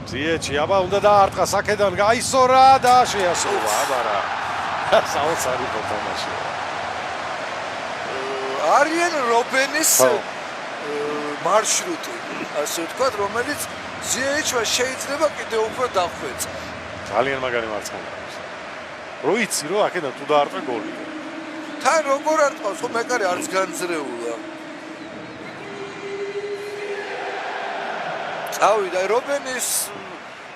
ზიეჩი აბა უნდა დაარტყა საკედან გაისორა და შეასრულა აბარა საოცარი თამაში არიან რობენის მარშრუტი ასე ვთქვათ რომელიც ზიეჩმა შეიძლება კიდევ უფრო დახვეწა ძალიან მაგარი მარცხენა რო იცი რომ აქედან თუ დაარტყა გოლი თან როგორ არტყავს ხო მეკარე არც განძრეულა წავიდა რობენის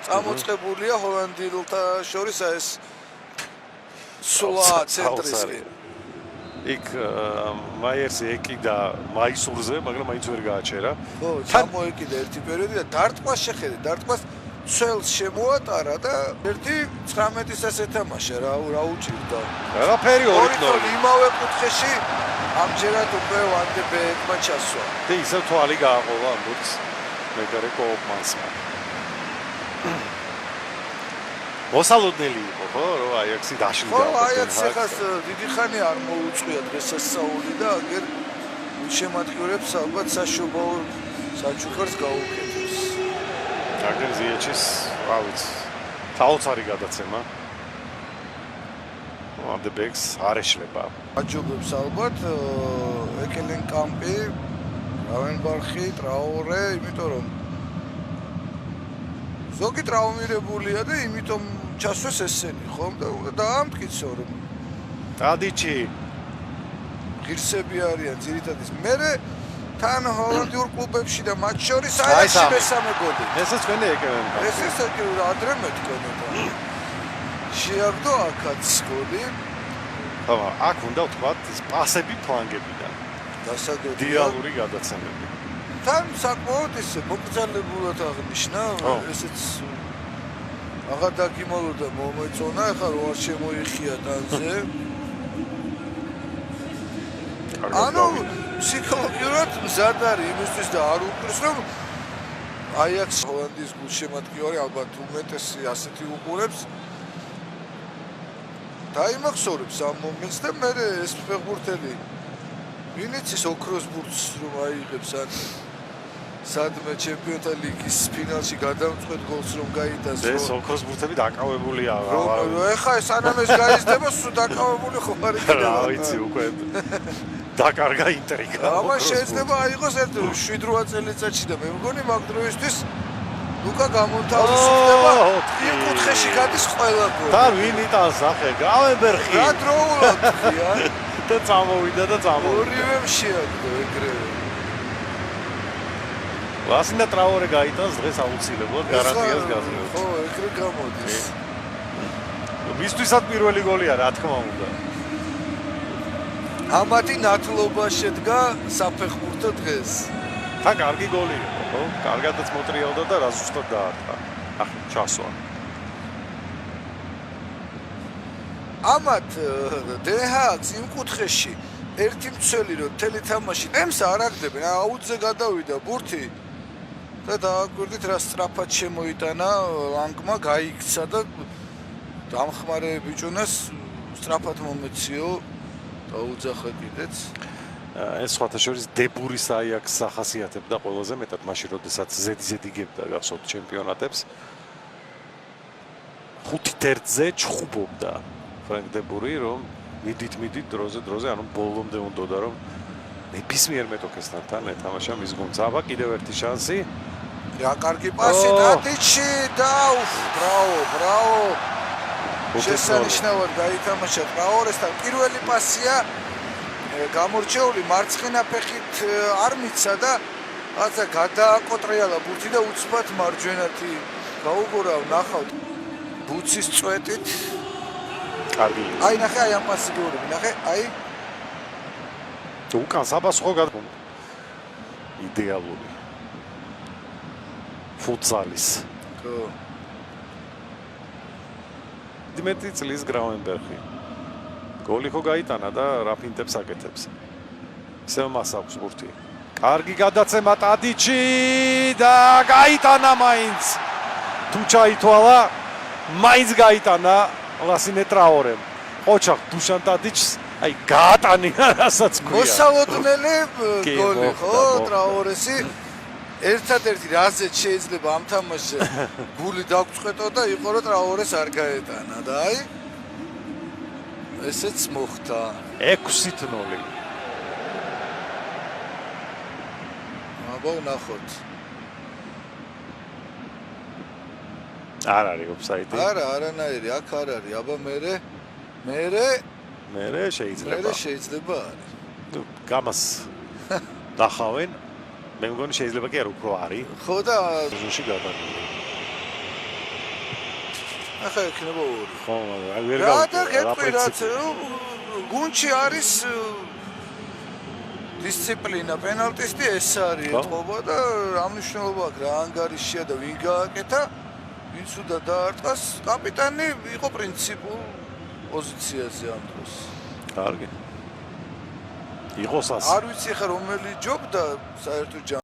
წამოწყებულია ჰოლანდიელთა შორის ეს სულა ცენტრისკი იქ მაიერსი ეკიდა მაისურზე მაგრამ მაინც ვერ გააჩერა ხო ჩამოეკიდა ერთი პერიოდი და დარტყმას შეხედე დარტყმას ცელს შემოატარა და 1-19-ს ეთამაშა რა უჭირდა ყველაფერი 2-0 იმავე კუთხეში ამჯერად უკვე ვანდებეკმა ჩასვა და ისევ თვალი გააყოლა ამბობს მეგარე კოოპმანსმა მოსალოდნელი იყო ხო რომ აიაქსი დაშლიდა ხო აიაქსი ხას დიდი ხანი არ მოუწყვია დღესასწაული და აგერ შემატკივრებს ალბათ საშობაო საჩუქარს გაუკეთებს აგერ ზიეჩის რა ვიცი საოცარი გადაცემა ვანდებეკს არ ეშლება აჯობებს ალბათ ეკელენკამპი რავენბარხი ტრაორე იმიტომ რომ ზოგი ტრავმირებულია და იმიტომ ჩასვეს ესენი ხომ და დაამტკიცო რომ ტადიჩი ღირსები არიან ძირითადად მერე თან ჰოლანდიურ კლუბებში და მათ შორის აიაქსი მესამე გოლი ესეც თქვენი ეკელენკამპი ესეც ადრე მეთქონდა შეაგდო აქაც გოლი ხო აქ უნდა ვთქვათ პასები ფლანგებიდან დასაგებია დიალური გადაცემები თან საკმაოდ ისე მოკრძალებულად აღნიშნა ესეც აღარ დაგიმოლოდა მომეწონა ახლა რო არ შემოიხია ტანზე ანუ ფსიქოლოგიურად მზად არის იმისთვის და არ უყურს რომ აიაქსი ჰოლანდიის გულშემატკივარი ალბათ უმეტესი ასეთი უყურებს დაიმახსოვრებს ამ მომენტს და მე ეს ფეხბურთელი ვინც ის ოქროს ბურთს რომ აიღებს ან სადმე ჩემპიონთა ლიგის ფინალში გადამწყვეტ გოლს რომ გაიტანს ეს ოქროს ბურთები დაკავებულია ეხა სანამ ეს გაიზრდება სულ დაკავებული ხომ არ იქნება რა ვიცი უკვე დაკარგა ინტრიგა ამას შეიძლება აიღოს ერთ 7-8 წელიწადში და მე მგონი მაგ დროისთვის ლუკა გამონთავისუფლდება იმ კუთხეში გადის ყველა გოლი და ვინ იტანს ახე გავენბერხი რა დროულად ხია და წამოვიდა და წამოვიდა ორივე შეაგდო ეგრევე ლასინდა ტრაორე გაიტანს დღეს აუცილებლად გარანტიას გაძლევს ხო ეგრე გამოდის მისთვისაც პირველი გოლია რა თქმა უნდა ამათი ნათლობა შედგა საფეხბურთო დღეს თან კარგი გოლი იყო ხო კარგადაც მოტრიალდა და რა ზუსტად დაარტყა ახლა ჩასვა ამათ დეჰაკს იმ კუთხეში ერთი მცველი რომ თელი თამაში ემს არ აგდებენ აუძზე გადავიდა ბურთი და დააკვირდით რა სწრაფად შემოიტანა ლანგმა გაიქცა და დამხმარე ბიჭუნას სწრაფად მომეციო დაუძახა კიდეც ეს სხვათა შორის დებურის აიაქსს ახასიათებდა ყველაზე მეტად მაშინ როდესაც ზედი იგებდა გახსოვთ ჩემპიონატებს 5-1-ზე ჩხუბობდა ფრენკ დებური რომ მიდით დროზე ანუ ბოლომდე უნდოდა რომ ნებისმიერ მეტოქესთან თან ეთამაშა მის გუნდს აბა კიდევ ერთი შანსი რა კარგი პასი ტადიჩი და ბრავო შესანიშნავად გაითამაშა ტრაორესთან პირველი პასია გამორჩეული მარცხენა ფეხით არ მიცა და რაღაცა გადააკოტრიალა ბურთი და უცბად მარჯვენათი გაუგორა ნახავთ ბუცის წვეტით კარგი აი ნახე აი ამ პასი გეუბნები ნახე აი უკან საბას ხო გადმო იდეალური ფუტზალის ხო დიმეტრი წლის გრავენბერხი გოლი ხო გაიტანა და რა ფინტებს აკეთებს ისევ მას აქვს ბურთი კარგი გადაცემა ტადიჩი და გაიტანა მაინც თუ ჩაითვალა მაინც გაიტანა ლასინე ტრაორემ ოჩახ დუშან ტადიჩს აი გაატანია რასაც ქვია მოსალოდნელი გოლი ხო ტრაორესი ერთადერთი რაზეც შეიძლება ამ თამაშზე გული დაგწყვეტო და იყო რომ ტრაორეს არ გაეტანა და აი ესეც მოხდა 6-0. აბა ნახოთ არ არის ოფსაიდი. არა არანაირი აქ არ არის აბა მე შეიძლება არის ნუ გამას დახავენ. მე მგონი შეიძლება კი არ უფრო არის. ხო და ზუსტი გადაგული. ახლა იქნება ორი ხო, აი ვერ რა და გავიგე. გეტყვი რაც გუნჩი არის დისციპლინა პენალტისტი ეს არის ეთყობა და რა მნიშვნელობა აქვს რა ანგარიშია და ვინ გააკეთა ვინც უნდა დაარტყას კაპიტანი იყო პრინციპულ პოზიციაზე ამ დროს კარგი. იყოს ასე. არ ვიცი ხა რომელი ჯობდა საერთო